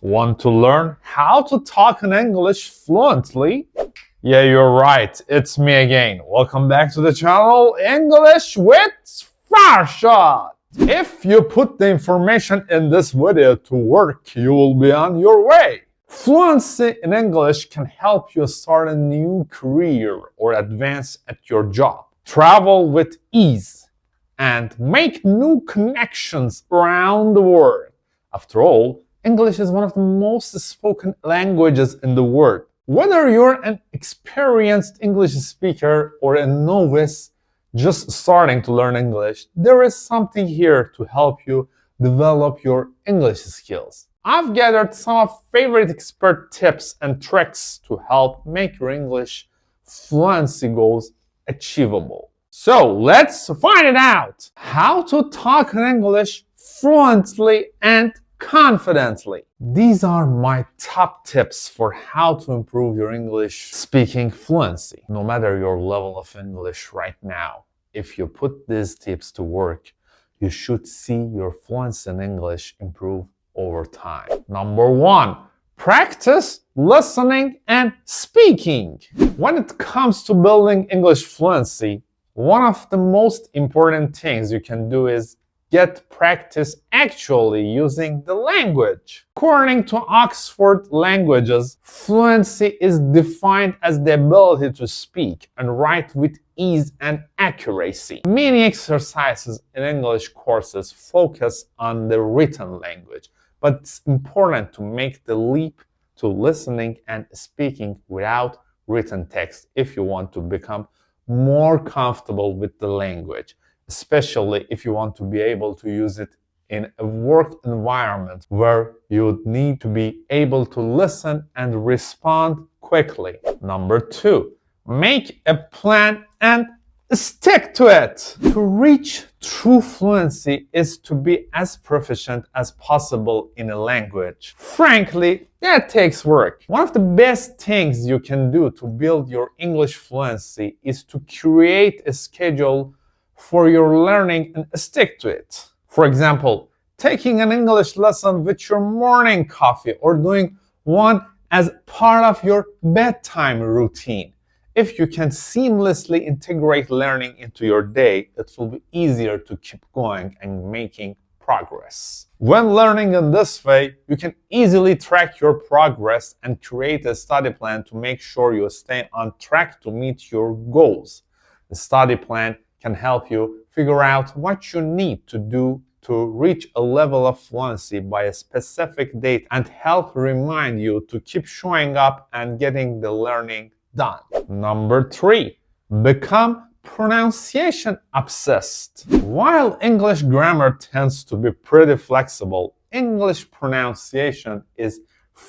Want to learn how to talk in English fluently? Yeah, you're right. It's me again. Welcome back to the channel English with Farshad. If you put the information in this video to work, you will be on your way. Fluency in English can help you start a new career or advance at your job, travel with ease, and make new connections around the world. After all, English is one of the most spoken languages in the world. Whether you're an experienced English speaker or a novice just starting to learn English, there is something here to help you develop your English skills. I've gathered some of favorite expert tips and tricks to help make your English fluency goals achievable. So let's find it out! How to talk in English fluently and confidently. These are my top tips for how to improve your English speaking fluency. No matter your level of English right now, if you put these tips to work, you should see your fluency in English improve over time. Number 1, practice listening and speaking. When it comes to building English fluency, one of the most important things you can do is get practice actually using the language. According to Oxford Languages, fluency is defined as the ability to speak and write with ease and accuracy. Many exercises in English courses focus on the written language, but it's important to make the leap to listening and speaking without written text if you want to become more comfortable with the language, especially if you want to be able to use it in a work environment where you need to be able to listen and respond quickly. Number 2, make a plan and stick to it. To reach true fluency is to be as proficient as possible in a language. Frankly, that takes work. One of the best things you can do to build your English fluency is to create a schedule for your learning and stick to it. For example, taking an English lesson with your morning coffee or doing one as part of your bedtime routine. If you can seamlessly integrate learning into your day, it will be easier to keep going and making progress. When learning in this way, you can easily track your progress and create a study plan to make sure you stay on track to meet your goals. The study plan can help you figure out what you need to do to reach a level of fluency by a specific date and help remind you to keep showing up and getting the learning done. Number 3, become pronunciation obsessed. While English grammar tends to be pretty flexible, English pronunciation is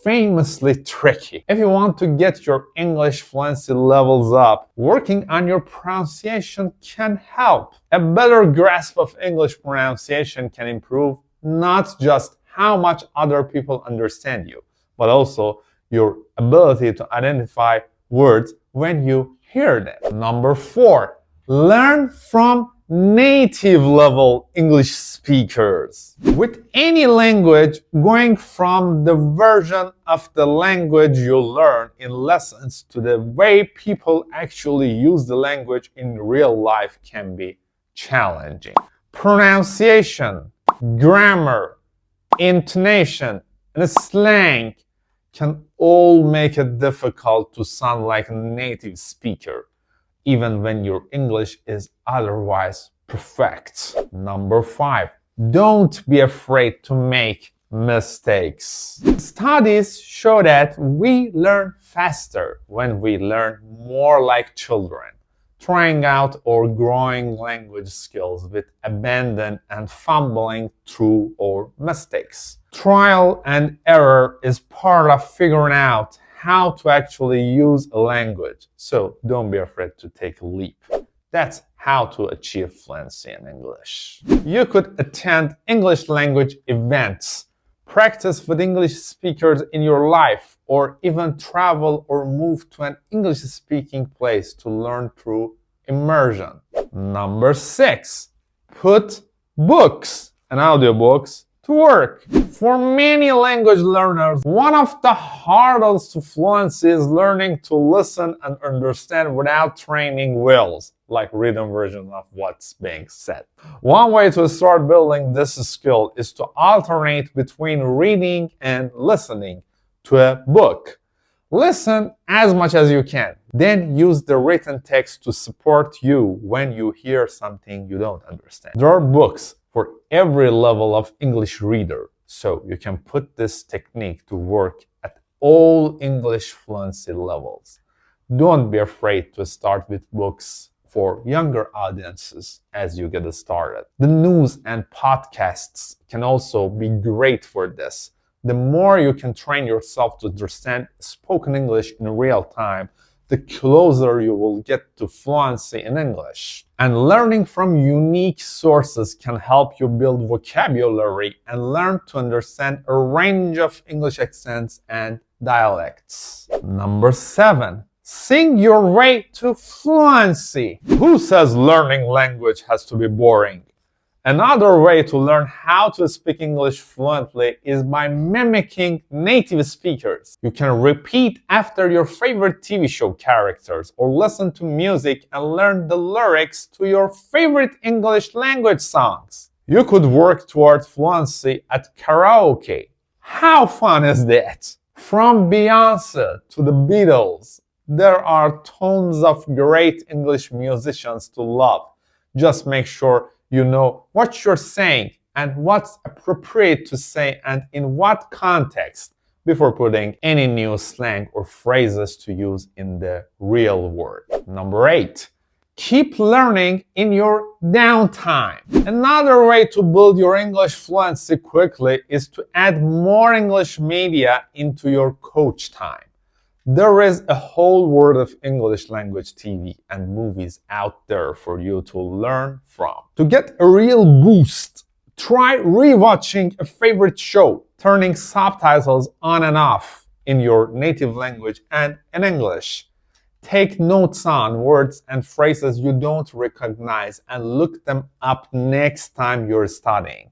famously tricky. If you want to get your English fluency levels up, working on your pronunciation can help. A better grasp of English pronunciation can improve not just how much other people understand you, but also your ability to identify words when you hear them. Number 4, learn from native level English speakers. With any language, going from the version of the language you learn in lessons to the way people actually use the language in real life can be challenging. Pronunciation, grammar, intonation, and slang can all make it difficult to sound like a native speaker, even when your English is otherwise perfect. Number 5, don't be afraid to make mistakes. Studies show that we learn faster when we learn more like children, trying out or growing language skills with abandon and fumbling through our mistakes. Trial and error is part of figuring out how to actually use a language, so don't be afraid to take a leap. That's how to achieve fluency in English. You could attend English language events, practice with English speakers in your life, or even travel or move to an English-speaking place to learn through immersion. Number 6, put books and audiobooks to work. For many language learners, one of the hurdles to fluency is learning to listen and understand without training wheels, like written version of what's being said. One way to start building this skill is to alternate between reading and listening to a book. Listen as much as you can, then use the written text to support you when you hear something you don't understand. There are books for every level of English reader, so you can put this technique to work at all English fluency levels. Don't be afraid to start with books for younger audiences as you get started. The news and podcasts can also be great for this. The more you can train yourself to understand spoken English in real time, the closer you will get to fluency in English. And learning from unique sources can help you build vocabulary and learn to understand a range of English accents and dialects. Number 7. Sing your way to fluency. Who says learning language has to be boring? Another way to learn how to speak English fluently is by mimicking native speakers. You can repeat after your favorite TV show characters or listen to music and learn the lyrics to your favorite English language songs. You could work towards fluency at karaoke. How fun is that? From Beyonce to the Beatles, there are tons of great English musicians to love. Just make sure you know what you're saying and what's appropriate to say and in what context before putting any new slang or phrases to use in the real world. Number 8. Keep learning in your downtime. Another way to build your English fluency quickly is to add more English media into your coach time. There is a whole world of English language TV and movies out there for you to learn from. To get a real boost, try rewatching a favorite show, turning subtitles on and off in your native language and in English. Take notes on words and phrases you don't recognize and look them up next time you're studying.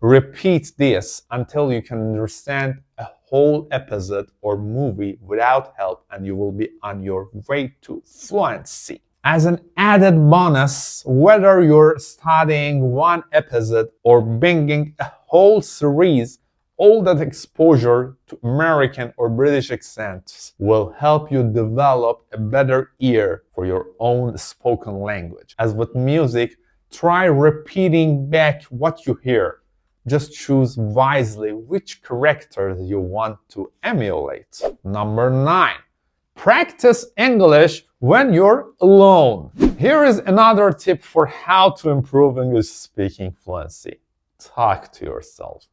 Repeat this until you can understand a whole episode or movie without help, and you will be on your way to fluency. As an added bonus, whether you're studying one episode or binging a whole series, all that exposure to American or British accents will help you develop a better ear for your own spoken language. As with music, try repeating back what you hear. Just choose wisely which characters you want to emulate. Number 9. Practice English when you're alone. Here is another tip for how to improve English speaking fluency. Talk to yourself.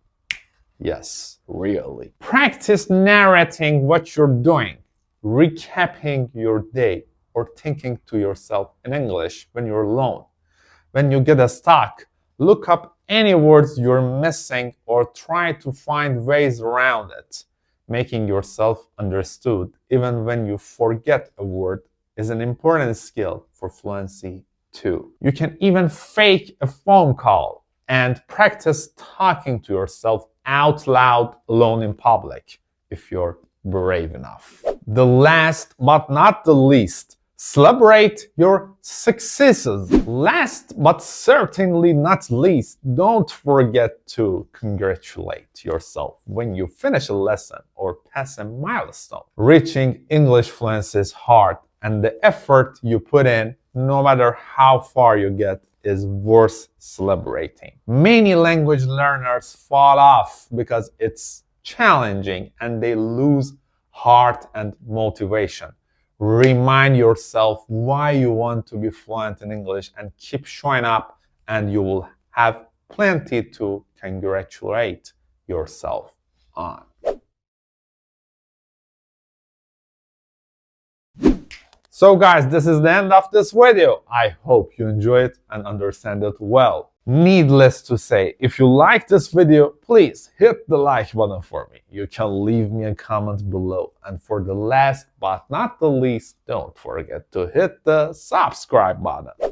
Yes, really. Practice narrating what you're doing, recapping your day, or thinking to yourself in English when you're alone. When you get stuck, look up any words you're missing or try to find ways around it. Making yourself understood, even when you forget a word, is an important skill for fluency too. You can even fake a phone call and practice talking to yourself out loud alone in public if you're brave enough. The last but not the least, celebrate your successes. Last but certainly not least, don't forget to congratulate yourself when you finish a lesson or pass a milestone. Reaching English fluency is hard, and the effort you put in, no matter how far you get, is worth celebrating. Many language learners fall off because it's challenging and they lose heart and motivation. Remind yourself why you want to be fluent in English and keep showing up, and you will have plenty to congratulate yourself on. So guys, this is the end of this video. I hope you enjoy it and understand it well. Needless to say, if you like this video, please hit the like button for me. You can leave me a comment below. And for the last but not the least, don't forget to hit the subscribe button.